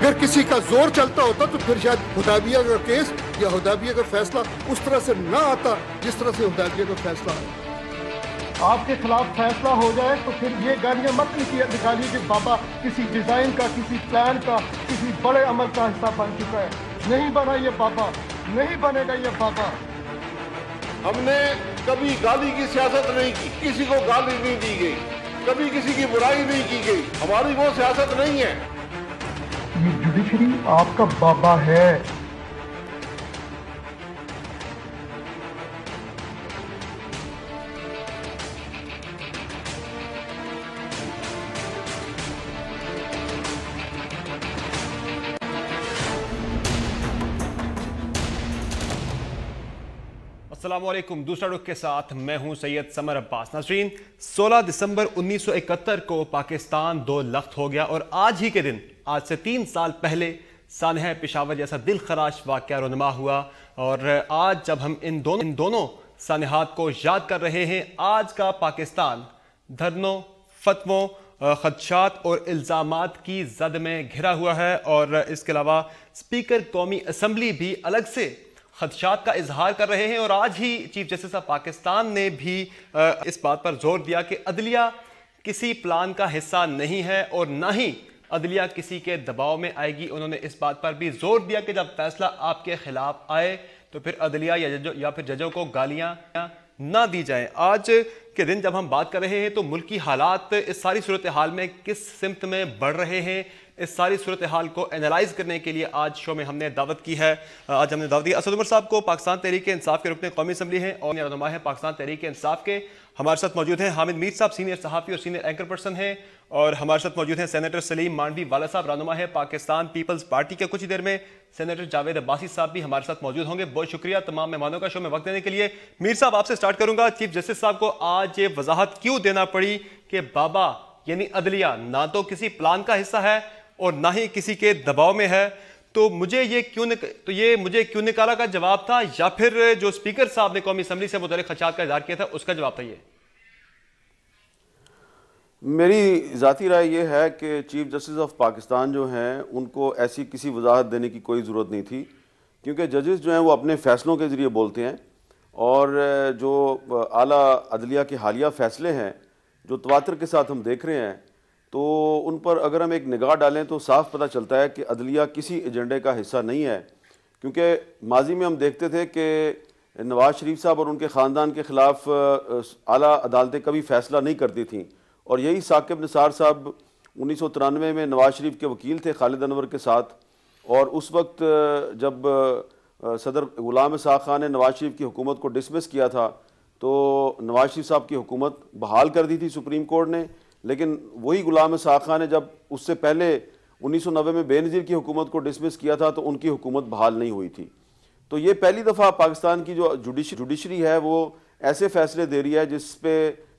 अगर किसी का जोर चलता होता तो फिर शायद हुदैबिया का केस या हुदैबिया का फैसला उस तरह से ना आता जिस तरह से हुदैबिया का फैसला आया। आपके खिलाफ फैसला हो जाए तो फिर ये गालियां मत निकालिए कि बाबा किसी डिजाइन का, किसी प्लान का, किसी बड़े अमल का हिस्सा बन चुका है। नहीं बना ये बाबा, नहीं बनेगा ये बाबा। हमने कभी गाली की सियासत नहीं की, किसी को गाली नहीं दी गई, कभी किसी की बुराई नहीं की गई। हमारी वो सियासत नहीं है। ये जुडिशरी आपका बाबा है। अस्सलामुअलैकुम। दूसरा रुख के साथ मैं हूं सैयद समर अब्बास। नाज़रीन, 16 दिसंबर 1971 को पाकिस्तान दो लख्त हो गया और आज ही के दिन, आज से 3 साल पहले सानहा पेशावर जैसा दिल खराश वाक़या रुनुमा हुआ। और आज जब हम इन दोनों सानहात को याद कर रहे हैं, आज का पाकिस्तान धरनों, फतवों, खदशात और इल्ज़ामात की जद में घिरा हुआ है। और इसके अलावा स्पीकर कौमी असम्बली भी अलग से खदशात का इजहार कर रहे हैं। और आज ही चीफ जस्टिस ऑफ पाकिस्तान ने भी इस बात पर जोर दिया कि अदलिया किसी प्लान का हिस्सा नहीं है और ना ही अदलिया किसी के दबाव में आएगी। उन्होंने इस बात पर भी जोर दिया कि जब फैसला आपके खिलाफ आए तो फिर अदलिया या फिर जजों को गालियां ना दी जाए। आज के दिन जब हम बात कर रहे हैं तो मुल्क की हालात इस सारी सूरत हाल में किस सिमत में बढ़ रहे हैं, इस सारी सूरत हाल को एनालाइज करने के लिए आज शो में हमने दावत की है। आज हमने दावत दी असद उमर साहब को, पाकिस्तान तहरीक इंसाफ के रुकन कौमी असम्बली हैं और रहनुमा है पाकिस्तान तहरीक इंसाफ के। हमारे साथ मौजूद हैं हामिद मीर साहब, सीनियर सहाफ़ी और सीनियर एंकर पर्सन हैं। और हमारे साथ मौजूद हैं सेनेटर सलीम मांडवी वाला साहब, रहनुमा है पाकिस्तान पीपल्स पार्टी के। कुछ ही देर में सेनेटर जावेद अब्बासी साहब भी हमारे साथ मौजूद होंगे। बहुत शुक्रिया तमाम मेहमानों का शो में वक्त देने के लिए। मीर साहब, आपसे स्टार्ट करूंगा। चीफ जस्टिस साहब को आज ये वजाहत क्यों देना पड़ी कि बाबा यानी अदलिया ना तो किसी प्लान का हिस्सा है और ना ही किसी के दबाव में है? तो ये मुझे क्यों निकाला का जवाब था, या फिर जो स्पीकर साहब ने कौमी असम्बली से मुतल्लिक़ खदशात का इज़हार किया था उसका जवाब था? ये मेरी ज़ाती राय ये है कि चीफ जस्टिस ऑफ पाकिस्तान जो हैं उनको ऐसी किसी वजाहत देने की कोई ज़रूरत नहीं थी, क्योंकि जजेस जो हैं वो अपने फ़ैसलों के ज़रिए बोलते हैं। और जो आला अदलिया के हालिया फ़ैसले हैं जो तवातर के साथ हम देख रहे हैं, तो उन पर अगर हम एक निगाह डालें तो साफ पता चलता है कि अदलिया किसी एजेंडे का हिस्सा नहीं है। क्योंकि माजी में हम देखते थे कि नवाज़ शरीफ साहब और उनके ख़ानदान के ख़िलाफ़ आला अदालतें कभी फ़ैसला नहीं करती थीं। और यही साकिब निसार साहब 1993 में नवाज़ शरीफ के वकील थे खालिद अनवर के साथ। और उस वक्त जब सदर गुलाम इसहाक़ खान ने नवाज़ शरीफ की हुकूमत को डिसमिस किया था तो नवाज़ शरीफ साहब की हुकूमत बहाल कर दी थी सुप्रीम कोर्ट ने। लेकिन वही गुलाम इसहाक़ खान ने जब उससे पहले 1990 में बेनज़ीर की हुकूमत को डिसमिस किया था तो उनकी हुकूमत बहाल नहीं हुई थी। तो ये पहली दफ़ा पाकिस्तान की जो जुडिशरी है वो ऐसे फ़ैसले दे रही है जिस पे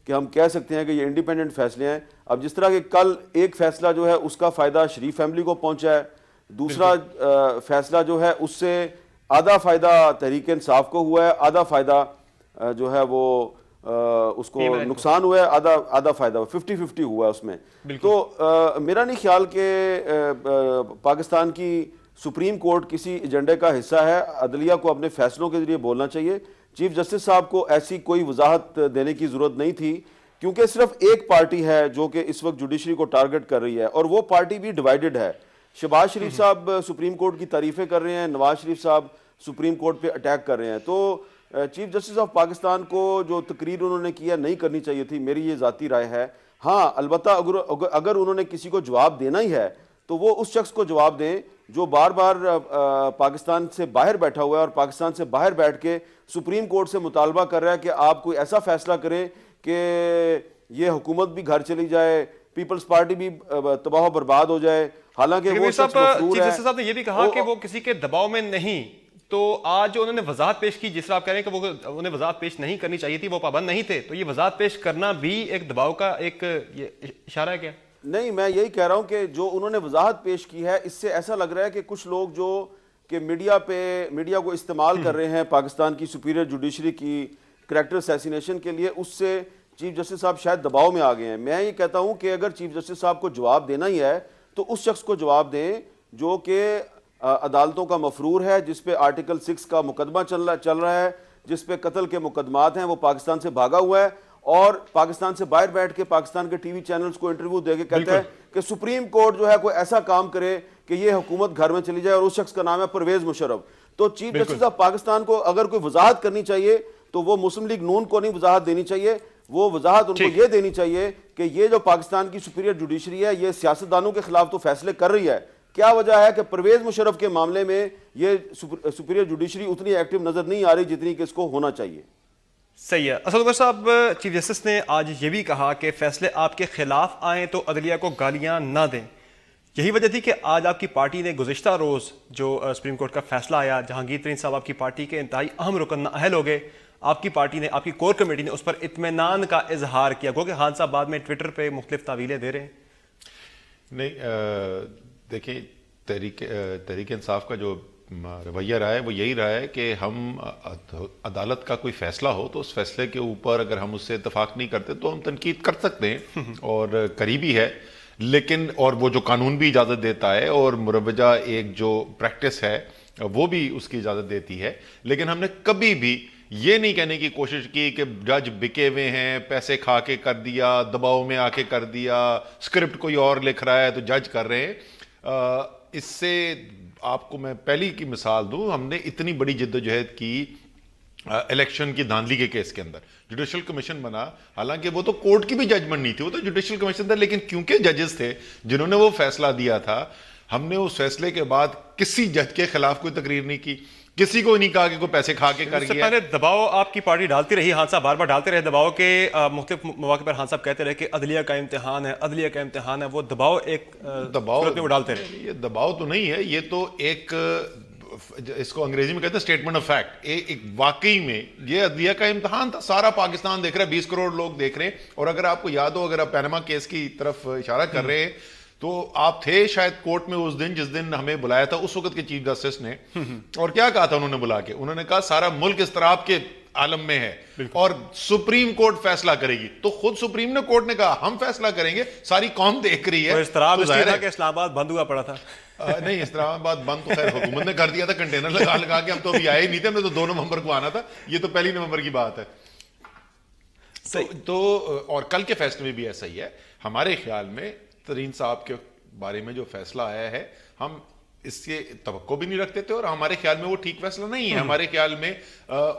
कि हम कह सकते हैं कि ये इंडिपेंडेंट फ़ैसले हैं। अब जिस तरह के कल एक फ़ैसला जो है उसका फ़ायदा शरीफ फैमिली को पहुँचा है, दूसरा फ़ैसला जो है उससे आधा फ़ायदा तहरीक इंसाफ को हुआ है, आधा फ़ायदा जो है वो उसको नुकसान हुआ है, आधा फ़ायदा 50-50 हुआ है उसमें। तो मेरा नहीं ख्याल कि पाकिस्तान की सुप्रीम कोर्ट किसी एजेंडे का हिस्सा है। अदलिया को अपने फ़ैसलों के ज़रिए बोलना चाहिए। चीफ जस्टिस साहब को ऐसी कोई वजाहत देने की ज़रूरत नहीं थी, क्योंकि सिर्फ एक पार्टी है जो कि इस वक्त जुडिशरी को टारगेट कर रही है और वो पार्टी भी डिवाइडेड है। शहबाज शरीफ साहब सुप्रीम कोर्ट की तारीफ़ें कर रहे हैं, नवाज शरीफ साहब सुप्रीम कोर्ट पे अटैक कर रहे हैं। तो चीफ जस्टिस ऑफ पाकिस्तान को जो तकरीर उन्होंने किया नहीं करनी चाहिए थी, मेरी ये ज़ाती राय है। हाँ, अलबत्ता अगर उन्होंने किसी को जवाब देना ही है तो वो उस शख्स को जवाब दें जो बार बार पाकिस्तान से बाहर बैठा हुआ है और पाकिस्तान से बाहर बैठ के सुप्रीम कोर्ट से मुतालबा कर रहा है कि आप कोई ऐसा फैसला करें कि ये हुकूमत भी घर चली जाए, पीपल्स पार्टी भी तबाह बर्बाद हो जाए। हालांकि वो चीफ जस्टिस साहब ने यह भी कहा कि वो किसी के दबाव में नहीं। तो आज जो उन्होंने वजाहत पेश की, जिस तरह आप कह रहे हैं कि वो उन्हें वजाहत पेश नहीं करनी चाहिए थी, वो पाबंद नहीं थे, तो ये वजाहत पेश करना भी एक दबाव का एक इशारा है क्या? नहीं, मैं यही कह रहा हूं कि जो उन्होंने वजाहत पेश की है इससे ऐसा लग रहा है कि कुछ लोग जो कि मीडिया को इस्तेमाल कर रहे हैं पाकिस्तान की सुपीरियर जुडिशरी की करैक्टर असैसिनेशन के लिए, उससे चीफ जस्टिस साहब शायद दबाव में आ गए हैं। मैं ये कहता हूं कि अगर चीफ जस्टिस साहब को जवाब देना ही है तो उस शख्स को जवाब दें जो कि अदालतों का मफरूर है, जिस पे आर्टिकल 6 का मुकदमा चल रहा है, जिस पे कत्ल के मुकदमात हैं, वो पाकिस्तान से भागा हुआ है और पाकिस्तान से बाहर बैठ के पाकिस्तान के टीवी चैनल्स को इंटरव्यू देके कहता है कि सुप्रीम कोर्ट जो है कोई ऐसा काम करे कि ये हुकूमत घर में चली जाए, और उस शख्स का नाम है परवेज मुशर्रफ। तो चीफ जस्टिस ऑफ पाकिस्तान को अगर कोई वजाहत करनी चाहिए तो वो मुस्लिम लीग नून को नहीं वजाहत देनी चाहिए, वो वजाहत उनको ये देनी चाहिए कि ये जो पाकिस्तान की सुपीरियर जुडिशरी है ये सियासतदानों के खिलाफ तो फैसले कर रही है, क्या वजह है कि परवेज मुशर्रफ के मामले में ये सुपीरियर जुडिशरी उतनी एक्टिव नजर नहीं आ रही जितनी कि इसको होना चाहिए। सही है। असद उमर साहब, चीफ जस्टिस ने आज ये भी कहा कि फैसले आपके खिलाफ आए तो अदलिया को गालियां ना दें। यही वजह थी कि आज आपकी पार्टी ने गुज़िश्ता रोज़ जो सुप्रीम कोर्ट का फैसला आया, जहांगीर तरीन साहब आपकी पार्टी के इंतहाई अहम रुकन नाअहल हो गए, आपकी पार्टी ने, आपकी कोर कमेटी ने उस पर इत्मीनान का इजहार किया, क्योंकि खान साहब बाद में ट्विटर पे मुख्तलिफ तावीलें दे रहे हैं। नहीं, देखिए, तहरीक इंसाफ का जो रवैया रहा है वो यही रहा है कि हम अदालत का कोई फैसला हो तो उस फैसले के ऊपर अगर हम उससे इतफाक नहीं करते तो हम तनकीद कर सकते हैं और करीबी है, लेकिन और वो जो कानून भी इजाज़त देता है और मुरवजा एक जो प्रैक्टिस है वो भी उसकी इजाज़त देती है, लेकिन हमने कभी भी ये नहीं कहने की कोशिश की कि जज बिके हुए हैं, पैसे खा के कर दिया, दबाव में आके कर दिया, स्क्रिप्ट कोई और लिख रहा है तो जज कर रहे हैं। इससे आपको मैं पहली की मिसाल दूं, हमने इतनी बड़ी जिद्दोजहद की इलेक्शन की धांधली के केस के अंदर, जुडिशल कमीशन बना, हालांकि वो तो कोर्ट की भी जजमेंट नहीं थी, वो तो जुडिशल कमीशन था, लेकिन क्योंकि जजेस थे जिन्होंने वो फैसला दिया था, हमने उस फैसले के बाद किसी जज के खिलाफ कोई तकरीर नहीं की, किसी को नहीं कहा कि कोई पैसे खा के कर गया। पहले दबाव आपकी पार्टी डालती रही, हां साहब बार बार डालते रहे दबाव के मुख्तलिफ मौके पर, हां साहब कहते रहे कि अदलिया का इम्तिहान है, अदलिया का इम्तिहान है, वो दबाव एक दबाव में वो डालते रहे। ये दबाव तो नहीं है, ये तो एक, इसको अंग्रेजी में कहते हैं स्टेटमेंट ऑफ फैक्ट। एक वाकई में ये अदलिया का इम्तिहान था, सारा पाकिस्तान देख रहा है, 20 करोड़ लोग देख रहे हैं। और अगर आपको याद हो, अगर आप पैनामा केस की तरफ इशारा कर रहे हैं, तो आप थे शायद कोर्ट में उस दिन जिस दिन हमें बुलाया था उस वक्त के चीफ जस्टिस ने, और क्या कहा था उन्होंने बुला के, उन्होंने कहा सारा मुल्क इस्तराब के आलम में है और सुप्रीम कोर्ट फैसला करेगी। तो खुद सुप्रीम कोर्ट ने कहा हम फैसला करेंगे, सारी कौम देख रही है। तो इस्लामाबाद बंद हुआ पड़ा था। नहीं, इस्लामाबाद बंद तो खैर हुकूमत ने कर दिया था, कंटेनर लगा लगा के, हम तो अभी आए नहीं थे, हमें तो 2 नवंबर को आना था, ये तो 1 नवंबर की बात है। तो और कल के फैसले में भी ऐसा ही है। हमारे ख्याल में तरीन साहब के बारे में जो फैसला आया है, हम इससे तवक्को भी नहीं रखते थे और हमारे ख्याल में वो ठीक फैसला नहीं है। हमारे ख्याल में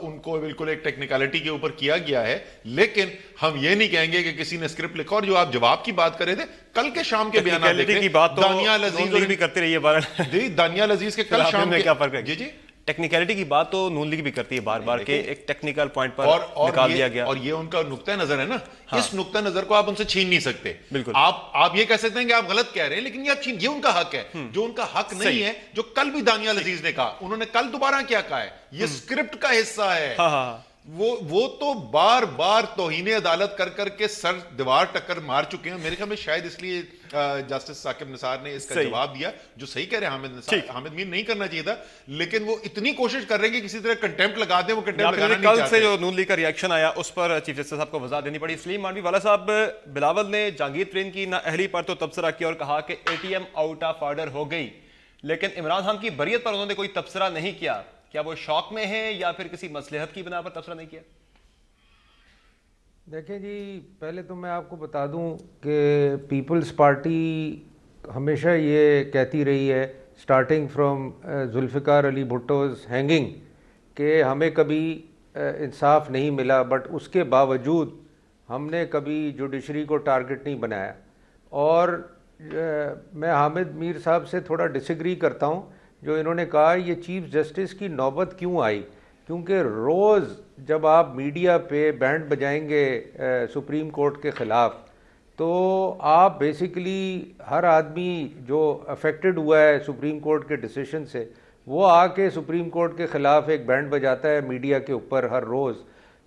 उनको बिल्कुल एक टेक्निकलिटी के ऊपर किया गया है, लेकिन हम ये नहीं कहेंगे कि किसी ने स्क्रिप्ट लिखा। और जो आप जवाब की बात कर रहे थे, कल के शाम के बयान की बात तो दानियाल अजीज भी करते रहिए, दानियाल अजीज के कल शाम में क्या फर्क है? जी, टेक्निकलिटी की बात तो नून लीग भी करती है बार बार के एक टेक्निकल पॉइंट पर निकाल दिया गया, और ये उनका नुक्ता नजर है ना। हाँ। इस नुक्ता नजर को आप उनसे छीन नहीं सकते। बिल्कुल, आप ये कह सकते हैं कि आप गलत कह रहे हैं, लेकिन ये उनका हक है। जो उनका हक नहीं है, जो कल भी दानियाल अजीज ने कहा, उन्होंने कल दोबारा क्या कहा है, ये स्क्रिप्ट का हिस्सा है। हाँ। वो तो बार बार तौहीन अदालत कर करके सर दीवार टक्कर मार चुके हैं। मेरे ख्याल में शायद इसलिए जस्टिस साकिब निसार ने इसका जवाब दिया, जो सही कह रहे हैं हामिद मीर नहीं करना चाहिए था, लेकिन वो इतनी कोशिश कर रहे हैं कि किसी तरह कंटेम्प्ट लगा दें, वो कंटेम्प्ट लगाना नहीं चाहते। कल से जो नून लीग का रिएक्शन आया उस पर चीफ जस्टिस साहब को वजाहत देनी पड़ी। सलीम मानवी वाला साहब, बिलावल ने जहांगीर तरीन की नाअहली पर तो तबसरा किया और कहा कि ATM आउट ऑफ ऑर्डर हो गई, लेकिन इमरान खान की बरियत पर उन्होंने कोई तबसरा नहीं किया। क्या वो शौक में है या फिर किसी मसलहत की बिना पर तबसरा नहीं किया? देखें जी, पहले तो मैं आपको बता दूं कि पीपल्स पार्टी हमेशा ये कहती रही है, starting from Zulfikar Ali Bhutto's hanging, कि हमें कभी इंसाफ नहीं मिला, बट उसके बावजूद हमने कभी जुडिशरी को टारगेट नहीं बनाया। और मैं हामिद मीर साहब से थोड़ा डिसएग्री करता हूँ जो इन्होंने कहा ये चीफ जस्टिस की नौबत क्यों आई, क्योंकि रोज़ जब आप मीडिया पे बैंड बजाएंगे सुप्रीम कोर्ट के ख़िलाफ़, तो आप बेसिकली हर आदमी जो अफेक्टेड हुआ है सुप्रीम कोर्ट के डिसीजन से, वो आके सुप्रीम कोर्ट के ख़िलाफ़ एक बैंड बजाता है मीडिया के ऊपर हर रोज़।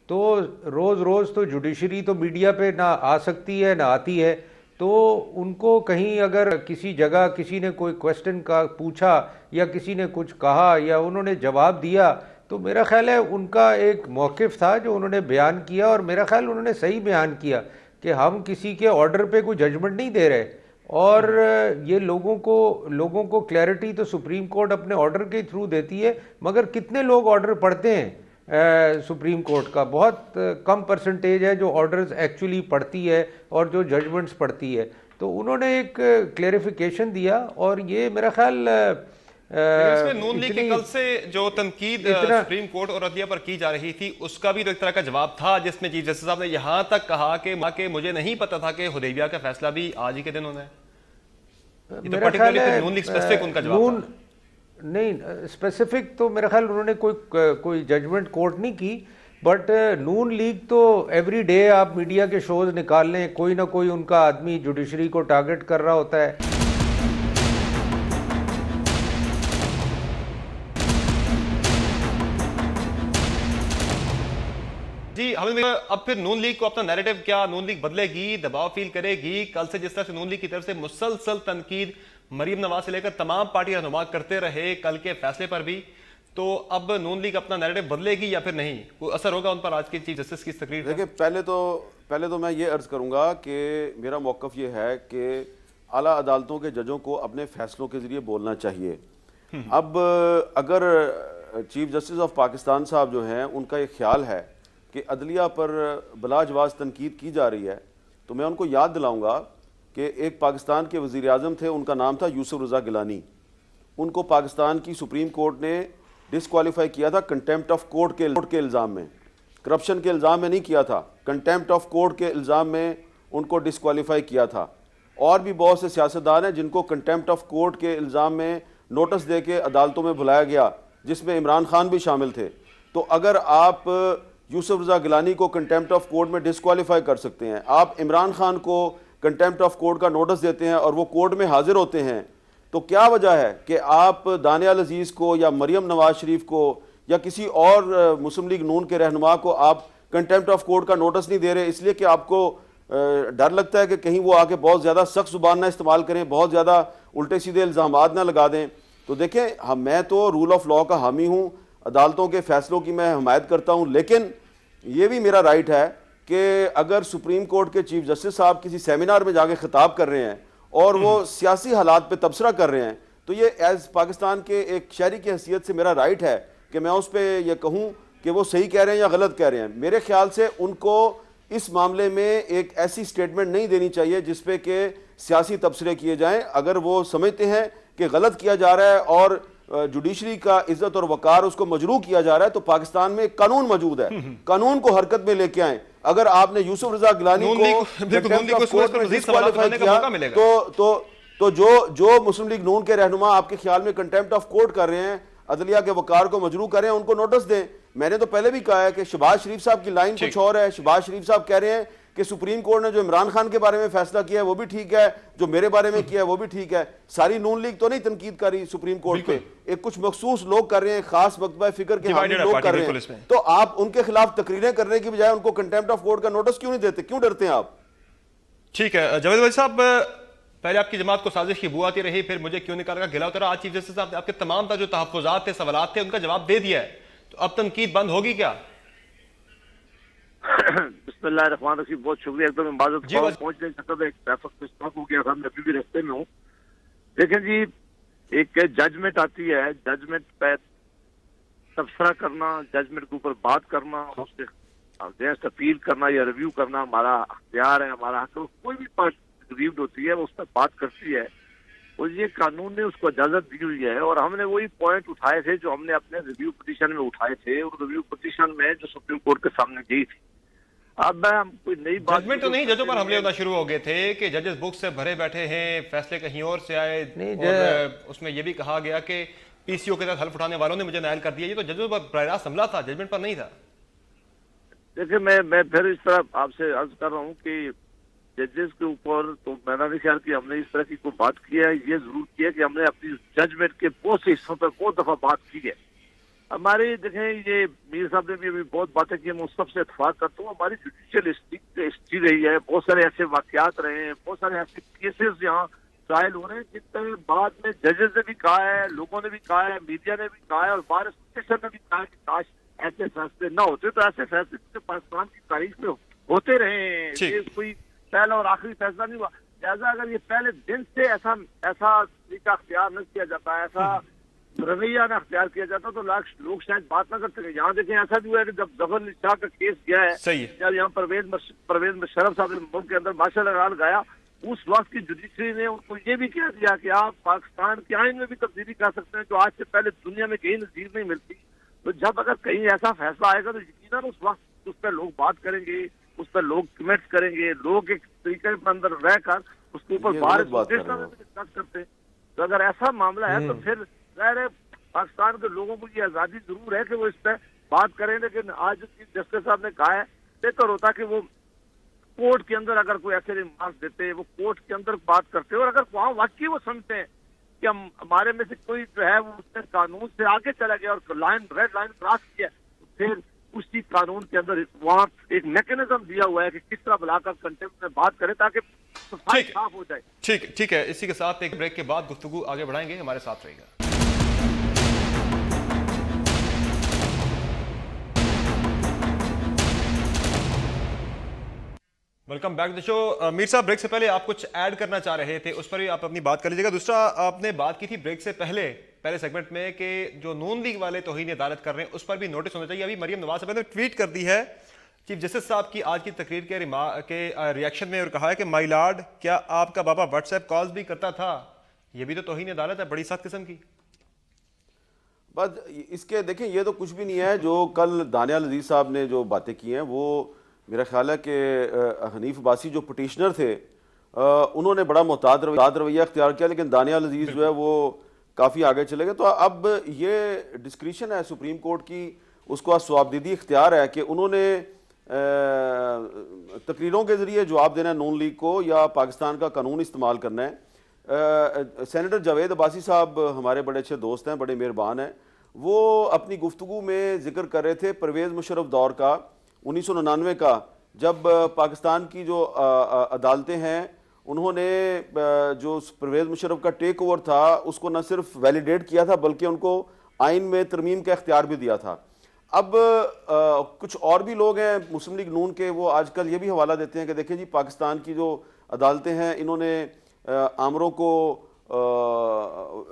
तो रोज़ तो जुडिशरी तो मीडिया पे ना आ सकती है ना आती है, तो उनको कहीं अगर किसी जगह किसी ने कोई क्वेश्चन का पूछा या किसी ने कुछ कहा या उन्होंने जवाब दिया, तो मेरा ख्याल है उनका एक मौक़िफ़ था जो उन्होंने बयान किया, और मेरा ख्याल उन्होंने सही बयान किया कि हम किसी के ऑर्डर पे कोई जजमेंट नहीं दे रहे। और ये लोगों को क्लैरिटी तो सुप्रीम कोर्ट अपने ऑर्डर के थ्रू देती है, मगर कितने लोग ऑर्डर पढ़ते हैं सुप्रीम कोर्ट का? बहुत कम परसेंटेज है जो ऑर्डर्स एक्चुअली पढ़ती है और जो जजमेंट्स पढ़ती है। तो उन्होंने एक क्लेरिफिकेशन दिया और ये मेरा ख्याल इसमें नून लीग के कल से जो तनकीद सुप्रीम कोर्ट और अदलिया पर की जा रही थी उसका भी तो एक तरह का जवाब था, जिसमें चीफ जस्टिस साहब ने यहां तक कहा कि मुझे नहीं पता था कि हुदैबिया का फैसला भी आज ही के दिन होना है। ये तो पर्टिकुलरली नून लीग स्पेसिफिक उनका जवाब था। नहीं, स्पेसिफिक तो मेरा ख्याल उन्होंने कोई जजमेंट कोर्ट नहीं की, बट नून लीग तो एवरी डे आप मीडिया के शोज निकाल लें, कोई ना कोई उनका आदमी जुडिशरी को टारगेट कर रहा होता है। जी हमें अब फिर नून लीग को अपना नैरेटिव, क्या नून लीग बदलेगी, दबाव फील करेगी? कल से जिस तरह से नून लीग की तरफ से मुसलसल तनकीद मरीम नवाज से लेकर तमाम पार्टी रहनुमा करते रहे कल के फैसले पर भी, तो अब नून लीग अपना नैरेटिव बदलेगी या फिर नहीं? कोई असर होगा उन पर आज की चीफ जस्टिस की तकरीर? देखिए, पहले तो मैं ये अर्ज करूंगा कि मेरा मौकफ ये है कि आला अदालतों के जजों को अपने फैसलों के जरिए बोलना चाहिए। अब अगर चीफ जस्टिस ऑफ पाकिस्तान साहब जो हैं उनका ये ख्याल है कि अदलिया पर बलाजवाज तनकीद की जा रही है, तो मैं उनको याद दिलाऊंगा कि एक पाकिस्तान के वज़ीर आज़म थे, उनका नाम था यूसुफ रज़ा गिलानी। उनको पाकिस्तान की सुप्रीम कोर्ट ने डिसक्वालीफाई किया था कंटेम्प्ट ऑफ कोर्ट के इल्ज़ाम में, करप्शन के इल्ज़ाम में नहीं किया था, कंटेम्प्ट ऑफ कोर्ट के इल्ज़ाम में उनको डिसक्वालीफाई किया था। और भी बहुत से सियासतदान हैं जिनको कंटेम्प्ट ऑफ कोर्ट के इल्ज़ाम में नोटिस दे के अदालतों में बुलाया गया, जिसमें इमरान खान भी शामिल थे। तो अगर आप यूसुफ रज़ा गिलानी को कंटेम्प्ट ऑफ कोर्ट में डिसक्वालीफाई कर सकते हैं, आप इमरान खान को कंटेम्प्ट ऑफ कोर्ट का नोटिस देते हैं और वो कोर्ट में हाजिर होते हैं, तो क्या वजह है कि आप दानियाल अजीज़ को या मरियम नवाज शरीफ को या किसी और मुस्लिम लीग नून के रहनुमा को आप कंटेम्प्ट ऑफ कोर्ट का नोटिस नहीं दे रहे? इसलिए कि आपको डर लगता है कि कहीं वो आके बहुत ज़्यादा सख्त जुबान ना इस्तेमाल करें, बहुत ज़्यादा उल्टे सीधे इल्ज़ामात ना लगा दें। तो देखें, मैं तो रूल ऑफ लॉ का हामी हूँ, अदालतों के फैसलों की मैं हमायत करता हूँ, लेकिन ये भी मेरा राइट है कि अगर सुप्रीम कोर्ट के चीफ जस्टिस साहब किसी सेमिनार में जाके खिताब कर रहे हैं और वो सियासी हालात पे तबसरा कर रहे हैं, तो ये एज पाकिस्तान के एक शहरी की हैसियत से मेरा राइट है कि मैं उस पर यह कहूँ कि वो सही कह रहे हैं या गलत कह रहे हैं। मेरे ख्याल से उनको इस मामले में एक ऐसी स्टेटमेंट नहीं देनी चाहिए जिसपे कि सियासी तबसरे किए जाएं। अगर वो समझते हैं कि गलत किया जा रहा है और जुडिशरी का इज्जत और वकार उसको मजरूह किया जा रहा है, तो पाकिस्तान में कानून मौजूद है, कानून को हरकत में लेके आए। अगर आपने यूसुफ रजा गिलानी को तो जो मुस्लिम लीग नून के रहनुमा आपके ख्याल में कंटेम्प्ट ऑफ कोर्ट कर रहे हैं, अदलिया के वकार को मजरूह कर रहे हैं, उनको नोटिस दें। मैंने तो पहले भी कहा है कि शहबाज शरीफ साहब की लाइन कुछ और है। शहबाज शरीफ साहब कह रहे हैं कि सुप्रीम कोर्ट ने जो इमरान खान के बारे में फैसला किया है वो भी ठीक है, जो मेरे बारे में किया है वो भी ठीक है। सारी नून लीग तो नहीं तनकीद कर रही सुप्रीम कोर्ट पे, एक कुछ मखसूस लोग कर रहे हैं, खास मकतबा फिक्र के हामी लोग कर रहे हैं। तो आप उनके खिलाफ तकरीरें करने की बजाय उनको कंटेम्प्ट ऑफ कोर्ट का नोटिस क्यों नहीं देते? क्यों डरते हैं आप? ठीक है जावेद भाई साहब, पहले आपकी जमात को साजिश की बू आती रही, फिर मुझे क्यों निकाल का गिला उतरा। आज चीफ जस्टिस साहब ने आपके तमाम जो तहफ्फुज़ात थे, सवालात थे, उनका जवाब दे दिया है, तो अब तनकीद बंद होगी क्या? बिस्मिल्लाहिर्रहमानिर्रहीम, बहुत शुक्रिया। एकदम इबादत पहुंच नहीं सकता था, एक ट्रैफिक पे स्टॉप हो गया था, मैं अभी भी रास्ते में हूँ। देखें जी, एक जजमेंट आती है, जजमेंट पे तबसरा करना, जजमेंट के ऊपर बात करना, उससे अगेंस्ट अपील करना या रिव्यू करना हमारा अख्तियार है, हमारा हक है। कोई भी पार्टी रिव्यूड होती है वो उस पर बात करती है और ये कानून ने उसको इजाजत दी हुई है। और हमने वही पॉइंट उठाए थे जो हमने अपने रिव्यू पिटीशन में उठाए थे, और रिव्यू पिटीशन में जो सुप्रीम कोर्ट के सामने गई थी। अब मैं कोई नई बात जजमेंट तो नहीं, जजों पर हमले होना शुरू हो गए थे कि जजेस बुक से भरे बैठे हैं, फैसले कहीं और से आए, और उसमें यह भी कहा गया कि पीसीओ के तहत हल्फ उठाने वालों ने मुझे नायल कर दिया। ये तो जजों पर बराह रास्त हमला था, जजमेंट पर नहीं था। देखिए, मैं फिर इस तरह आपसे अर्ज कर रहा हूँ कि जजेस के ऊपर तो मेरा नहीं ख्याल कि हमने इस तरह की कोई बात की है। ये जरूर किया कि हमने अपनी जजमेंट के बहुत से हिस्सों पर बहुत दफा बात की है। हमारी देखें, ये मीर साहब ने भी अभी बहुत बातें की, मैं उस सबसे इत्तेफाक करता हूँ। हमारी जुडिशियल हिस्ट्री रही है, बहुत सारे ऐसे वाकयात रहे हैं, बहुत सारे ऐसे केसेस यहाँ ट्रायल हो रहे हैं जिनमें बाद में जजेस ने भी कहा है, लोगों ने भी कहा है, मीडिया ने भी कहा है और बार एसोसिएशन ने भी कहा है कि काश ऐसे फैसले न होते। तो ऐसे फैसले पाकिस्तान की तारीख में होते रहे हैं, ये कोई पहला और आखिरी फैसला नहीं हुआ। लिहाजा अगर ये पहले दिन से ऐसा तरीका अख्तियार न किया जाता, ऐसा रवैया न अख्तियार किया जाता, तो लोग शायद बात ना करते। यहाँ देखें, ऐसा भी हुआ है कि जब जफर अली शाह का केस गया है, जब यहाँ परवेज मुशर्रफ साहब ने मुल्क के अंदर मार्शल लॉ लगाया, उस वक्त की जुडिशरी ने उनको ये भी कह दिया कि आप पाकिस्तान के आइन में भी तब्दीली कर सकते हैं, जो आज से पहले दुनिया में कहीं नजीर नहीं मिलती। तो जब अगर कहीं ऐसा फैसला आएगा तो यकीनन उस वक्त उस पर लोग बात करेंगे, उस पर लोग कमेंट्स करेंगे, लोग एक तरीके के अंदर रहकर उसके ऊपर बाहर डिस्कस करते हैं। तो अगर ऐसा मामला है तो फिर जाहिर है पाकिस्तान के लोगों को ये आज़ादी जरूर है कि वो इस पर बात करें, लेकिन आज चीफ जस्टिस साहब ने कहा है बेहतर होता कि वो कोर्ट के अंदर अगर कोई ऐसे रिमार्क्स देते, वो कोर्ट के अंदर बात करते, और अगर वहाँ वाकई वो समझते हैं कि हम हमारे में से कोई जो है वो उसने कानून से आगे चला गया और रेड लाइन क्रॉस किया, तो फिर उसी कानून के अंदर वहाँ एक मैकेनिज्म दिया हुआ है कि किस तरह बुलाकर कंटेम्प्ट में बात करें ताकि सफाई साफ हो जाए। ठीक है। इसी के साथ एक ब्रेक के बाद गुफ्तगू आगे बढ़ाएंगे, हमारे साथ रहेगा। Welcome back the show. Mir साहब, ब्रेक से पहले आप कुछ ऐड करना चाह रहे थे, उस पर भी आप अपनी बात कर लीजिएगा। दूसरा, आपने बात की थी ब्रेक से पहले सेगमेंट में कि जो नून लीग वाले तौहीन अदालत कर रहे हैं उस पर भी नोटिस होना चाहिए। अभी मरियम नवाज साहब ने ट्वीट कर दी है चीफ जस्टिस साहब की आज की तकरीर के रिएक्शन में, और कहा है कि माय लॉर्ड, क्या आपका बाबा व्हाट्सएप कॉल्स भी करता था? ये भी तो तौहीन अदालत है, बड़ी सख्त किस्म की। बस इसके देखें, ये तो कुछ भी नहीं है। जो कल दानियाल अजीज साहब ने जो बातें की हैं, वो मेरा ख्याल है कि हनीफ अब्बासी जो पटिशनर थे उन्होंने बड़ा मोहतात रवैया अख्तियार किया, लेकिन दानियाल अजीज जो है वो काफ़ी आगे चले गए। तो अब ये डिस्क्रिशन है सुप्रीम कोर्ट की, उसको सवाबदीदी इख्तियार है कि उन्होंने तकरीरों के ज़रिए जवाब देना है नून लीग को या पाकिस्तान का कानून इस्तेमाल करना है। सेनेटर जावेद अब्बासी साहब हमारे बड़े अच्छे दोस्त हैं, बड़े मेहरबान हैं। वो अपनी गुफ्तगू में जिक्र कर रहे थे परवेज़ मुशर्रफ दौर का, 1999 का, जब पाकिस्तान की जो अदालतें हैं उन्होंने जो परवेज़ मुशर्रफ का टेक ओवर था उसको न सिर्फ वैलिडेट किया था बल्कि उनको आइन में तरमीम का इख्तियार भी दिया था। अब कुछ और भी लोग हैं मुस्लिम लीग नून के, वो आजकल ये भी हवाला देते हैं कि देखिए जी, पाकिस्तान की जो अदालतें हैं इन्होंने आमरों को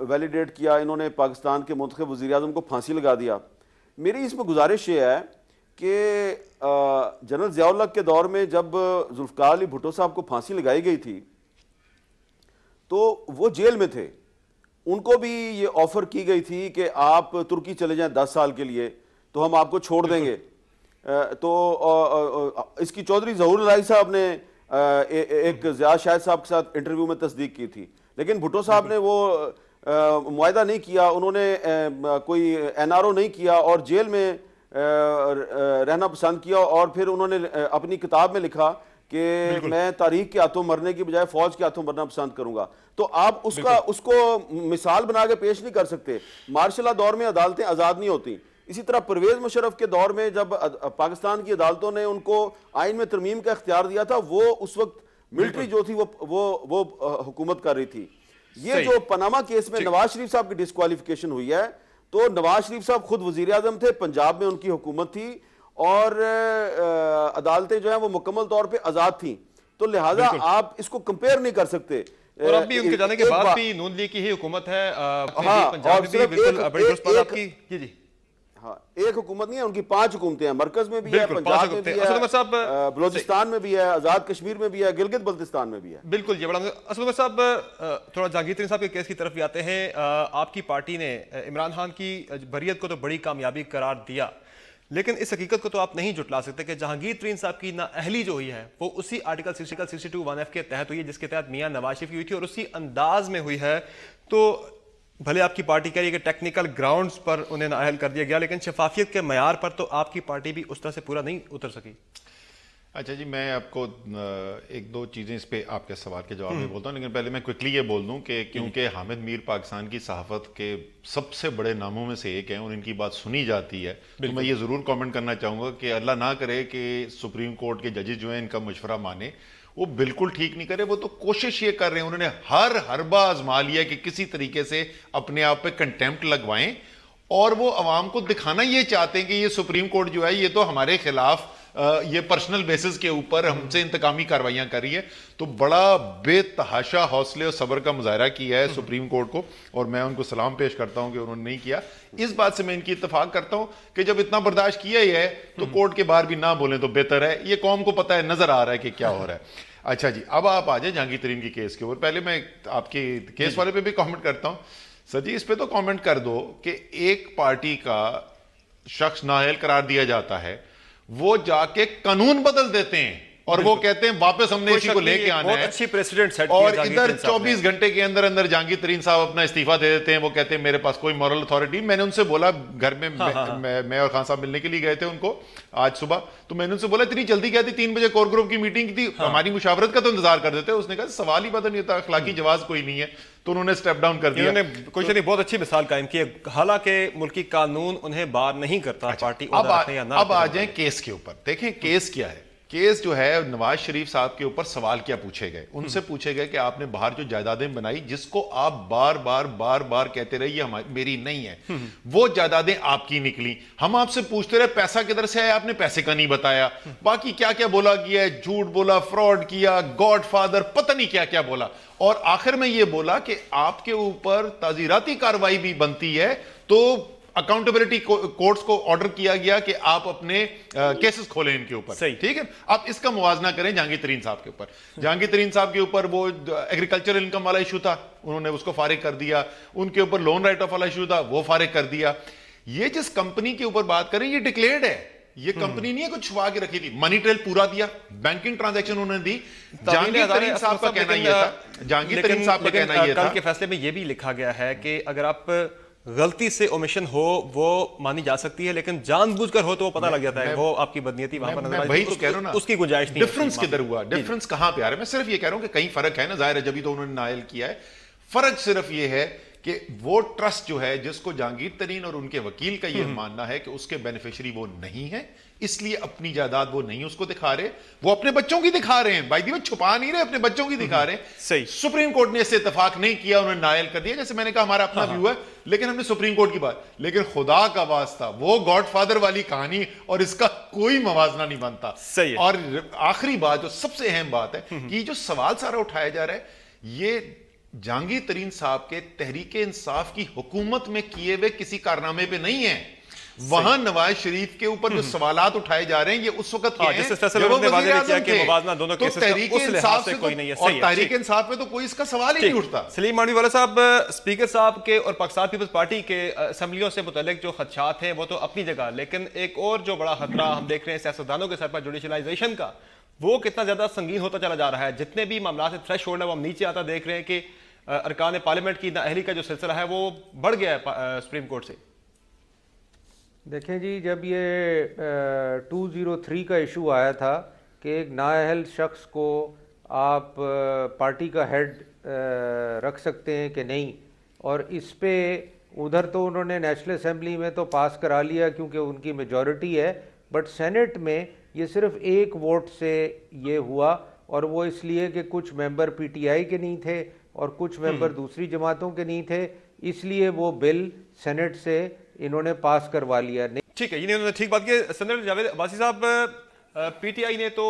वैलिडेट किया, इन्होंने पाकिस्तान के मुंतखब वज़ीर-ए-आज़म को फांसी लगा दिया। मेरी इसमें गुजारिश ये है कि जनरल ज़ियाउल हक के दौर में जब जुल्फ़िकार अली भुट्टो साहब को फांसी लगाई गई थी तो वो जेल में थे, उनको भी ये ऑफ़र की गई थी कि आप तुर्की चले जाएं 10 साल के लिए तो हम आपको छोड़ देंगे। तो इसकी चौधरी ज़हूर राय साहब ने एक ज़िया शाहिद साहब के साथ इंटरव्यू में तस्दीक की थी, लेकिन भुट्टो साहब ने वो मुआहदा नहीं किया, उन्होंने कोई NRO नहीं किया और जेल में रहना पसंद किया। और फिर उन्होंने अपनी किताब में लिखा कि मैं तारीख के हाथों मरने की बजाय फौज के हाथों मरना पसंद करूंगा। तो आप उसको मिसाल बना के पेश नहीं कर सकते। मार्शल लॉ दौर में अदालतें आज़ाद नहीं होती। इसी तरह परवेज मुशर्रफ के दौर में जब पाकिस्तान की अदालतों ने उनको आइन में तरमीम का इख्तियार दिया था, वो उस वक्त मिलिट्री जो थी वो हुकूमत कर रही थी। ये जो पनामा केस में नवाज शरीफ साहब की डिस्क्वालिफिकेशन हुई है, तो नवाज शरीफ साहब खुद वजीर आजम थे, पंजाब में उनकी हुकूमत थी और अदालतें जो है वो मुकम्मल तौर पे आजाद थी, तो लिहाजा आप इसको कंपेयर नहीं कर सकते। और अब भी उनके जाने के बाद भी नून लीग की ही हुकूमत है। पंजाब में भी बिल्कुल बड़ी आपकी जी हाँ, एक हुकूमत नहीं है, उनकी 5 हुकूमत हैं। मरकज में भी है, पंजाब में भी है, बलोचिस्तान में भी है, आजाद कश्मीर में भी है, गिलगित बल्तिस्तान में भी है। बिल्कुल ये बड़ा। असद उमर साहब, थोड़ा जहांगीर तरीन साहब के केस की तरफ भी आते हैं। आपकी पार्टी ने इमरान खान की बरियत को तो बड़ी कामयाबी करार दिया, लेकिन इस हकीकत को तो आप नहीं जुटला सकते कि जहांगीर तरीन साहब की नाअहली जो हुई है वो उसी आर्टिकल 62(1)(f) के तहत हुई है, जिसके तहत मियां नवाज शरीफ की हुई थी और उसी अंदाज में हुई है। तो भले आपकी पार्टी कह रही है कि टेक्निकल ग्राउंड्स पर उन्हें नाअहल कर दिया गया, लेकिन शफाफियत के मयार पर तो आपकी पार्टी भी उस तरह से पूरा नहीं उतर सकी। अच्छा जी, मैं आपको एक दो चीज़ें इस पे आपके सवाल के जवाब में बोलता हूँ, लेकिन पहले मैं क्विकली ये बोल दूँ कि क्योंकि हामिद मीर पाकिस्तान की सहाफ़त के सबसे बड़े नामों में से एक हैं और इनकी बात सुनी जाती है, तो मैं ये ज़रूर कमेंट करना चाहूँगा कि अल्लाह ना करे कि सुप्रीम कोर्ट के जजेस जो हैं इनका मशवरा माने, वो बिल्कुल ठीक नहीं करे। वो तो कोशिश ये कर रहे हैं, उन्होंने हर हरबा आजमा लिया कि किसी तरीके से अपने आप पे कंटेम्प्ट लगवाएं और वो अवाम को दिखाना ये चाहते हैं कि ये सुप्रीम कोर्ट जो है ये तो हमारे खिलाफ ये पर्सनल बेसिस के ऊपर हमसे इंतकामी कार्रवाइयां कर रही है। तो बड़ा बेतहाशा हौसले और सब्र का मुजाहरा किया है सुप्रीम कोर्ट को, और मैं उनको सलाम पेश करता हूं कि उन्होंने नहीं किया। इस बात से मैं इनकी इत्तेफाक करता हूं कि जब इतना बर्दाश्त किया ही है तो कोर्ट के बाहर भी ना बोलें तो बेहतर है। ये कौम को पता है, नजर आ रहा है कि क्या हो रहा है। अच्छा जी, अब आप आ जाए जहांगीर तरीन की केस के ऊपर। पहले मैं आपके केस वाले पे भी कमेंट करता हूं। सर जी, इस पे तो कमेंट कर दो कि एक पार्टी का शख्स नाअहल करार दिया जाता है, वो जाके कानून बदल देते हैं और वो कहते हैं वापस हमने इसी को लेके आना है। अच्छी प्रेसिडेंट सेट और इधर 24 घंटे के अंदर अंदर जहांगीर तरीन साहब अपना इस्तीफा दे देते हैं। वो कहते हैं मेरे पास कोई मॉरल अथॉरिटी। मैंने उनसे बोला, घर में मैं और खान साहब मिलने के लिए गए थे उनको आज सुबह, तो मैंने उनसे बोला इतनी जल्दी क्या थी, 3 बजे कोर ग्रुप की मीटिंग थी, हमारी मुशावरत का तो इंतजार कर देते। उसने कहा सवाल ही पता नहीं था, अखलाकी जवाब कोई नहीं है, तो उन्होंने स्टेप डाउन कर दिया। उन्होंने कोई बहुत अच्छी मिसाल कायम की है, हालांकि मुल्की कानून उन्हें बार नहीं करता। पार्टी अब आ जाए केस के ऊपर। देखें केस क्या है। केस जो है, नवाज शरीफ साहब के ऊपर सवाल क्या पूछे गए। उनसे पूछे गए कि आपने बाहर जो जायदादें बनाई, जिसको आप बार बार कहते रहे ये मेरी नहीं है, वो जायदादें आपकी निकली। हम आपसे पूछते रहे पैसा किधर से आया, आपने पैसे का नहीं बताया। बाकी क्या क्या बोला गया है, झूठ बोला, फ्रॉड किया, गॉडफादर, पता नहीं क्या क्या बोला। और आखिर में ये बोला कि आपके ऊपर ताजीराती कार्रवाई भी बनती है, तो अकाउंटेबिलिटी कोर्ट्स को ऑर्डर किया गया कि आप अपने केसेस खोलें इनके ऊपर। सही, ठीक है। अब इसका मुवाजना करें जहांगीर तरीन साहब के ऊपर। जहांगीर तरीन साहब के ऊपर वो एग्रीकल्चरल इनकम वाला इशू था, उन्होंने उसको फारिग कर दिया। उनके ऊपर लोन राइट ऑफ वाला इशू था, वो फारिग कर दिया। ये जिस कंपनी के ऊपर बात करें, ये डिक्लेयर्ड है। ये कंपनी नहीं है कुछ छुपा के रखी थी। मनी ट्रेल पूरा दिया, बैंकिंग ट्रांजैक्शन उन्होंने दी। जहांगीर तरीन साहब का कहना यह था, जहांगीर तरीन साहब का कहना यह था, कल के फैसले में यह भी लिखा गया है कि अगर आप गलती से ओमिशन हो वो मानी जा सकती है, लेकिन जानबूझकर हो तो वो पता लग जाता है वो आपकी बदनीयती वहां पर नजर आती है। वही तो कह रहा हूं ना, उसकी गुंजाइश नहीं। डिफरेंस किधर हुआ, डिफरेंस कहां पे आ रहा है? मैं सिर्फ ये कह रहा हूं कि कहीं फर्क है ना, जाहिर है जब तो उन्होंने नायल किया है। फर्क सिर्फ ये है कि वो ट्रस्ट जो है, जिसको जहांगीर तरीन और उनके वकील का ये मानना है कि उसके बेनिफिशियरी वो नहीं है, इसलिए अपनी जायदाद वो नहीं उसको दिखा रहे, वो अपने बच्चों की दिखा रहे हैं। भाई दी छुपा नहीं रहे, अपने बच्चों की दिखा रहे हैं। सही। सुप्रीम कोर्ट ने इससे इत्तेफाक नहीं किया, उन्होंने नायल कर दिया। जैसे मैंने कहा हमारा अपना व्यू है, लेकिन हमने सुप्रीम कोर्ट की बात, लेकिन खुदा का वास्ता वो गॉडफादर वाली कहानी और इसका कोई मवाजना नहीं बनता। सही। और आखिरी बात जो सबसे अहम बात है कि जो सवाल सारा उठाया जा रहा है, ये जहांगीर तरीन साहब के तहरीके इंसाफ की हुकूमत में किए हुए किसी कारनामे पे नहीं है। वहां नवाज शरीफ के ऊपर जो सवालात उठाए जा रहे हैं, ये उस वक्त के हैं जब वो वज़ीर आज़म थे। तो तहरीके इंसाफ से कोई नहीं है, और तहरीके इंसाफ पे तो कोई इसका सवाल ही नहीं उठता। सलीम मांडवी वाला साहब, स्पीकर साहब के और पाकिस्तान पीपल्स पार्टी के असेंबलियों से मुतल्लिक जो खदशात हैं वो तो अपनी जगह, लेकिन एक और जो बड़ा खतरा हम देख रहे हैं सियासतदानों के सर पर जुडिशलाइजेशन का, वो कितना ज्यादा संगीन होता चला जा रहा है। जितने भी मामला से थ्रेश होल्ड है वो हम नीचे आता देख रहे हैं कि अरकान पार्लियामेंट की नाअहली का जो सिलसिला है वो बढ़ गया है सुप्रीम कोर्ट से। देखें जी, जब ये 203 का इशू आया था कि एक नाअहल शख्स को आप पार्टी का हेड रख सकते हैं कि नहीं, और इस पे उधर तो उन्होंने नेशनल असेंबली में तो पास करा लिया क्योंकि उनकी मेजॉरिटी है, बट सेनेट में ये सिर्फ एक वोट से ये हुआ, और वो इसलिए कि कुछ मेंबर पीटीआई के नहीं थे और कुछ मेंबर दूसरी जमातों के नहीं थे, इसलिए वो बिल सेनेट से इन्होंने पास करवा लिया। ठीक है, इन्होंने ठीक बात की। सेनेटर जावेद अब्बासी साहब, पीटीआई ने तो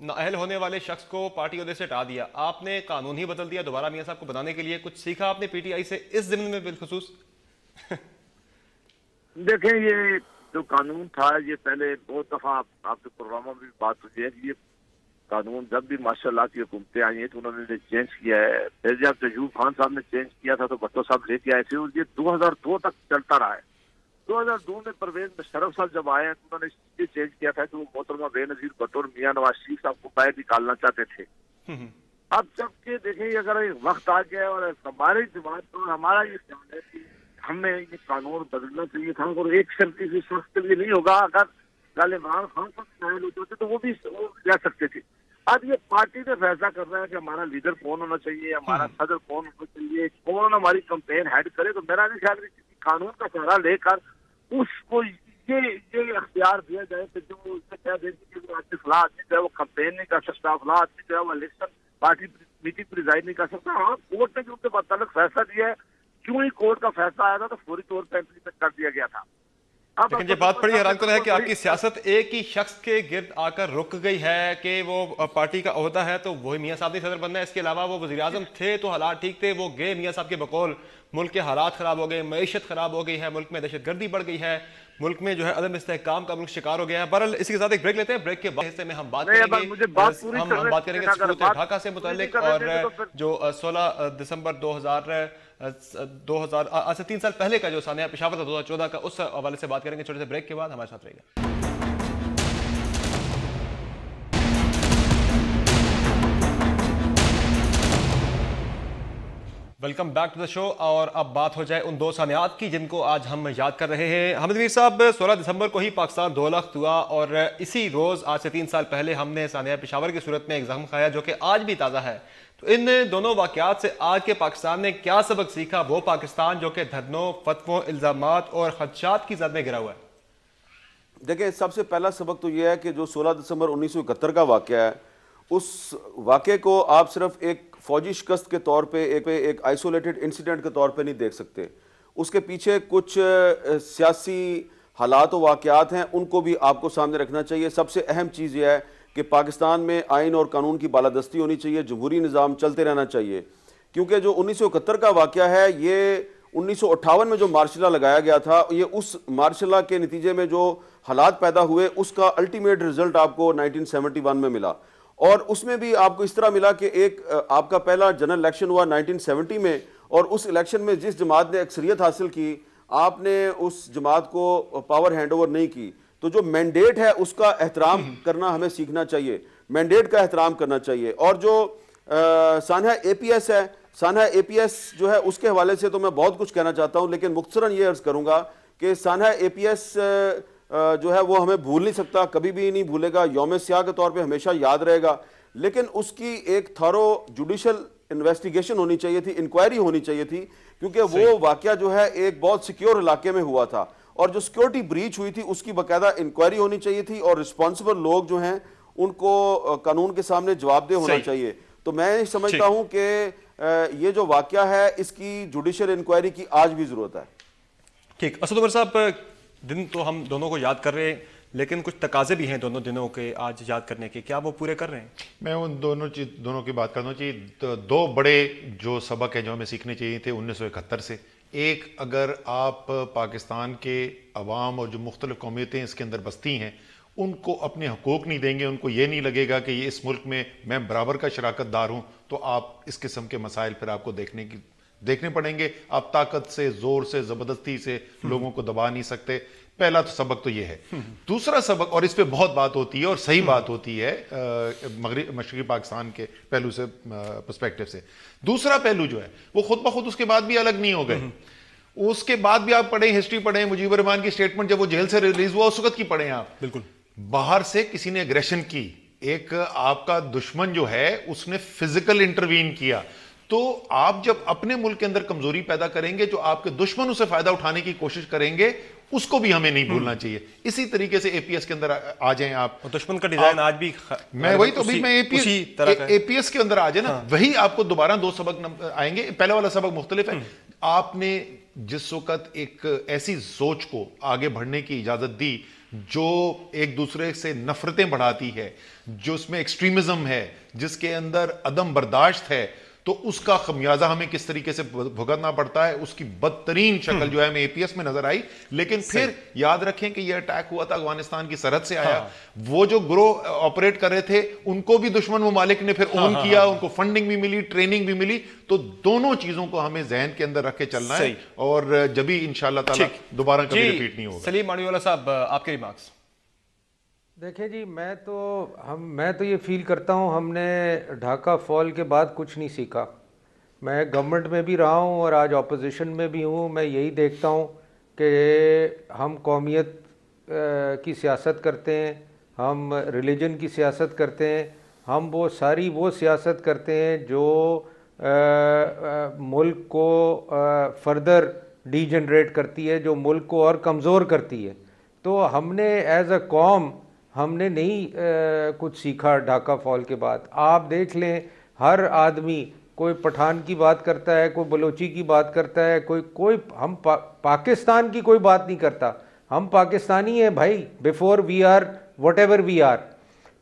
नाअहल होने वाले शख्स को पार्टी ओहदे से हटा दिया, आपने कानून ही बदल दिया दोबारा मियां साहब को बनाने के लिए। कुछ सीखा आपने पीटीआई से इस ज़िम्न में बिलखुसूस? देखें, ये जो कानून था, ये पहले बहुत दफा आपके प्रोग्रामों में भी बात हुई है कि ये कानून जब भी माशाअल्लाह की हुकूमतें आई हैं तो उन्होंने चेंज किया है। फिर जब तयूब खान साहब ने चेंज किया था तो भट्टो साहब लेके आए थे, और ये 2002 तक चलता रहा है। 2002 में परवेज मुशर्रफ साहब जब आए हैं तो उन्होंने ये चेंज किया था कि वो मोहतरमा बेनज़ीर भट्टो और मियां नवाज शरीफ साहब को बाहर निकालना चाहते थे। अब जबकि देखें, अगर एक वक्त आ गया और हमारी जमात तो हमारा ये ख्याल है कि हमें ये कानून बदलना चाहिए था, और एक शर्त किसी शख्स के लिए नहीं होगा। अगर गालिबान खान साहब नायल होते थे तो वो भी जा सकते थे। अब ये पार्टी ने फैसला कर रहा है कि हमारा लीडर कौन होना चाहिए, हमारा सदर कौन होना चाहिए, कौन हमारी कैंपेन हेड करे। तो मेरा नहीं ख्याल कि किसी कानून का सहारा लेकर उसको ये अख्तियार दिया जाए कि जो उससे कह दें कि जो फला आदमी जो है वो कैंपेन नहीं कर सकता, फला आदमी जो है वो इलेक्शन पार्टी मीटिंग प्रिजाइड नहीं कर सकता। हाँ, कोर्ट ने जो उनके मतलब फैसला दिया है, क्यों ही कोर्ट का फैसला आया था तो फौरी तौर पर इम्प्लीमेंट कर दिया गया था। लेकिन ये बात बड़ी हैरान है कि आपकी सियासत एक ही शख्स के गिर्द आकर रुक गई है कि वो पार्टी का ओहदा है तो वही मियां साहब ने सदर बनना है, इसके अलावा वो वज़ीर आज़म थे तो हालात ठीक थे, वो गए मियां साहब के बकौल, मुल्क के हालात खराब हो गए, मईशत खराब हो गई है, मुल्क में दहशतगर्दी बढ़ गई है, मुल्क में जो है अदम इस्तेहकाम का मुल्क शिकार हो गया है। बहरहाल इसी के साथ एक ब्रेक लेते हैं, ब्रेक के बाद हिस्से में हम बात करेंगे हम बात करेंगे सकूत ढाका से मुतालिक और जो 16 दिसंबर 2000 आज से 3 साल पहले का जो सानिया पेशावर था 2014 का, उस हवाले से बात करेंगे। छोटे से ब्रेक के बाद हमारे साथ रहेगा। Welcome back to the show. और अब बात हो जाए उन दो सानियात की जिनको आज हम याद कर रहे हैं। हामिद मीर साहब, 16 दिसंबर को ही पाकिस्तान 2 लाख हुआ और इसी रोज़ आज से 3 साल पहले हमने सानिया पेशावर की सूरत में एक जख्म खाया जो कि आज भी ताज़ा है। तो इन दोनों वाक़यात से आज के पाकिस्तान ने क्या सबक सीखा, वो पाकिस्तान जो कि धरनों, फतवों, इल्ज़ामात और खदशात की जद में गिरा हुआ है? देखिए, सबसे पहला सबक तो यह है कि जो 16 दिसंबर 1971 का वाक़या है, उस वाक़े को आप सिर्फ एक फौजी शिकस्त के तौर पे एक आइसोलेटेड इंसिडेंट के तौर पे नहीं देख सकते। उसके पीछे कुछ सियासी हालात और वाक़यात हैं, उनको भी आपको सामने रखना चाहिए। सबसे अहम चीज़ यह है कि पाकिस्तान में आइन और कानून की बालादस्ती होनी चाहिए, जमहूरी निज़ाम चलते रहना चाहिए, क्योंकि जो 1971 का वाक़या है ये 1958 में जो मार्शल लॉ लगाया गया था, ये उस मार्शल लॉ के नतीजे में जो हालात पैदा हुए उसका अल्टीमेट रिजल्ट आपको 1971 में मिला। और उसमें भी आपको इस तरह मिला कि एक आपका पहला जनरल इलेक्शन हुआ 1970 में, और उस इलेक्शन में जिस जमात ने अक्सरियत हासिल की, आपने उस जमात को पावर हैंड ओवर नहीं की। तो जो मैंडेट है उसका एहतराम करना हमें सीखना चाहिए, मैंडेट का एहतराम करना चाहिए। और जो सानिया APS है, सानिया APS जो है उसके हवाले से तो मैं बहुत कुछ कहना चाहता हूँ, लेकिन मुख्तसरन ये अर्ज करूँगा कि सानिया APS जो है वो हमें भूल नहीं सकता, कभी भी नहीं भूलेगा, यौम स्याह के तौर पे हमेशा याद रहेगा। लेकिन उसकी एक थॉरो जुडिशल इन्वेस्टिगेशन होनी चाहिए थी, इंक्वायरी होनी चाहिए थी, क्योंकि वो वाकया जो है एक बहुत सिक्योर इलाके में हुआ था और जो सिक्योरिटी ब्रीच हुई थी उसकी बाकायदा इंक्वायरी होनी चाहिए थी और रिस्पॉन्सिबल लोग जो हैं उनको कानून के सामने जवाबदेह होना चाहिए। तो मैं समझता हूँ कि ये जो वाकया है इसकी जुडिशल इंक्वायरी की आज भी जरूरत है। ठीक, असद उमर साहब, दिन तो हम दोनों को याद कर रहे हैं, लेकिन कुछ तकाजे भी हैं दोनों दिनों के आज याद करने के, क्या वो पूरे कर रहे हैं? मैं उन दोनों की बात करना चाहिए। तो 2 बड़े जो सबक हैं जो हमें सीखने चाहिए थे 1971 से। एक, अगर आप पाकिस्तान के अवाम और जो मुख्तलिफ कौमियतें इसके अंदर बसती हैं उनको अपने हकूक़ नहीं देंगे, उनको ये नहीं लगेगा कि ये इस मुल्क में मैं बराबर का शराकतदार हूँ, तो आप इस किस्म के मसाइल फिर आपको देखने पड़ेंगे। आप ताकत से, जोर से, जबरदस्ती से लोगों को दबा नहीं सकते। पहला तो सबक तो ये है। दूसरा सबक, और इस पे बहुत बात होती है और सही बात होती है मशरक़ी पाकिस्तान के पहलू से, पर्सपेक्टिव से, दूसरा पहलू जो है वो खुद ब खुद उसके बाद भी अलग नहीं हो गए। उसके बाद भी आप पढ़ें, हिस्ट्री पढ़ें, मुजीबर रहमान की स्टेटमेंट जब वो जेल से रिलीज हुआ उस वक्त की पढ़ें आप। बिल्कुल, बाहर से किसी ने एग्रेशन की, एक आपका दुश्मन जो है उसने फिजिकल इंटरवीन किया। तो आप जब अपने मुल्क के अंदर कमजोरी पैदा करेंगे, जो आपके दुश्मन उसे फायदा उठाने की कोशिश करेंगे, उसको भी हमें नहीं भूलना चाहिए। इसी तरीके से APS के अंदर आ जाए आप, दुश्मन का डिजाइन आज भी मैं वही तो मैं APS के अंदर आ जाए ना, वही आपको दोबारा 2 सबक आएंगे। पहले वाला सबक मुख्तलिफ है। आपने जिस वक्त एक ऐसी सोच को आगे बढ़ने की इजाजत दी जो एक दूसरे से नफरतें बढ़ाती है, जो उसमें एक्सट्रीमिज्म है, जिसके अंदर अदम बर्दाश्त है, तो उसका खमियाजा हमें किस तरीके से भुगतना पड़ता है, उसकी बदतरीन शक्ल जो है हमें APS में नजर आई। लेकिन फिर याद रखें कि यह अटैक हुआ था अफगानिस्तान की सरहद से आया। वो जो ग्रोह ऑपरेट कर रहे थे उनको भी दुश्मन ममालिक ने फिर ओन किया, उनको फंडिंग भी मिली, ट्रेनिंग भी मिली। तो दोनों चीजों को हमें जहन के अंदर रख के चलना है और जब भी इंशाअल्लाह ताला दोबारा कभी रिपीट नहीं होगा। सलीम मानीवाला साहब, आपके रिमार्क्स। देखिए जी, मैं तो ये फील करता हूँ हमने ढाका फॉल के बाद कुछ नहीं सीखा। मैं गवर्नमेंट में भी रहा हूँ और आज ऑपोजिशन में भी हूँ। मैं यही देखता हूँ कि हम कौमियत की सियासत करते हैं, हम रिलीजन की सियासत करते हैं, हम वो सियासत करते हैं जो मुल्क को फर्दर डीजनरेट करती है, जो मुल्क को और कमज़ोर करती है। तो हमने एज अ कौम हमने नहीं कुछ सीखा ढाका फॉल के बाद। आप देख लें, हर आदमी, कोई पठान की बात करता है, कोई बलोची की बात करता है, कोई हम पाकिस्तान की कोई बात नहीं करता। हम पाकिस्तानी हैं भाई, before we are whatever we are.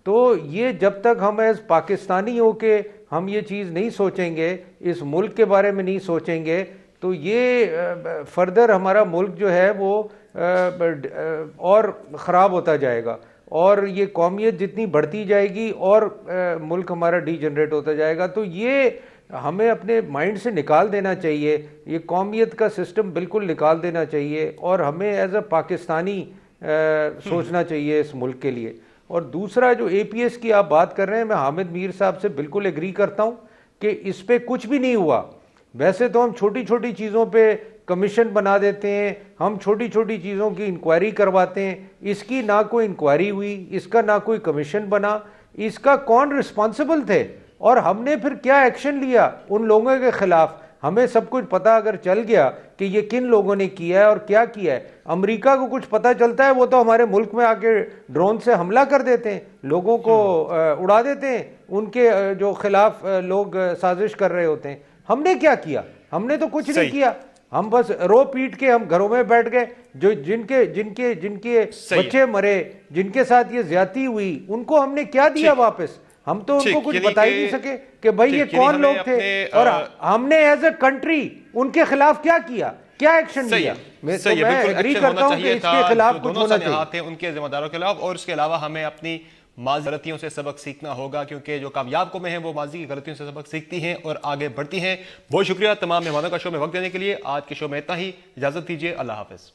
तो ये जब तक हम एज पाकिस्तानी हो के हम ये चीज़ नहीं सोचेंगे, इस मुल्क के बारे में नहीं सोचेंगे, तो ये फर्दर हमारा मुल्क जो है वो और ख़राब होता जाएगा, और ये कौमियत जितनी बढ़ती जाएगी और मुल्क हमारा डीजनरेट होता जाएगा। तो ये हमें अपने माइंड से निकाल देना चाहिए, ये कौमियत का सिस्टम बिल्कुल निकाल देना चाहिए, और हमें एज अ पाकिस्तानी सोचना चाहिए इस मुल्क के लिए। और दूसरा जो APS की आप बात कर रहे हैं, मैं हामिद मीर साहब से बिल्कुल एग्री करता हूँ कि इस पर कुछ भी नहीं हुआ। वैसे तो हम छोटी छोटी चीज़ों पे कमीशन बना देते हैं, हम छोटी छोटी चीज़ों की इंक्वायरी करवाते हैं, इसकी ना कोई इंक्वायरी हुई, इसका ना कोई कमीशन बना, इसका कौन रिस्पॉन्सिबल थे, और हमने फिर क्या एक्शन लिया उन लोगों के खिलाफ। हमें सब कुछ पता अगर चल गया कि ये किन लोगों ने किया है और क्या किया है। अमेरिका को कुछ पता चलता है, वो तो हमारे मुल्क में आके ड्रोन से हमला कर देते हैं, लोगों को उड़ा देते हैं, उनके जो खिलाफ लोग साजिश कर रहे होते हैं। हमने क्या किया? हमने तो कुछ नहीं किया, हम बस रो पीट के हम घरों में बैठ गए। जो जिनके जिनके जिनके बच्चे मरे, जिनके साथ ये ज्यादती हुई, उनको हमने क्या दिया वापस? हम तो उनको कुछ बता ही नहीं सके कि भाई ये कौन लोग थे, और हमने एज ए कंट्री उनके खिलाफ क्या किया, क्या एक्शन लिया। मैं एग्री करता हूं कि इसके खिलाफ कुछ होना चाहिए, उनके जिम्मेदारों के खिलाफ। और इसके अलावा हमें अपनी माजी गलतियों से सबक सीखना होगा, क्योंकि जो कामयाब कौमें हैं वो माजी की गलतियों से सबक सीखती हैं और आगे बढ़ती हैं। बहुत शुक्रिया तमाम मेहमानों का शो में वक्त देने के लिए। आज के शो में इतना ही, इजाजत दीजिए, अल्लाह हाफिज।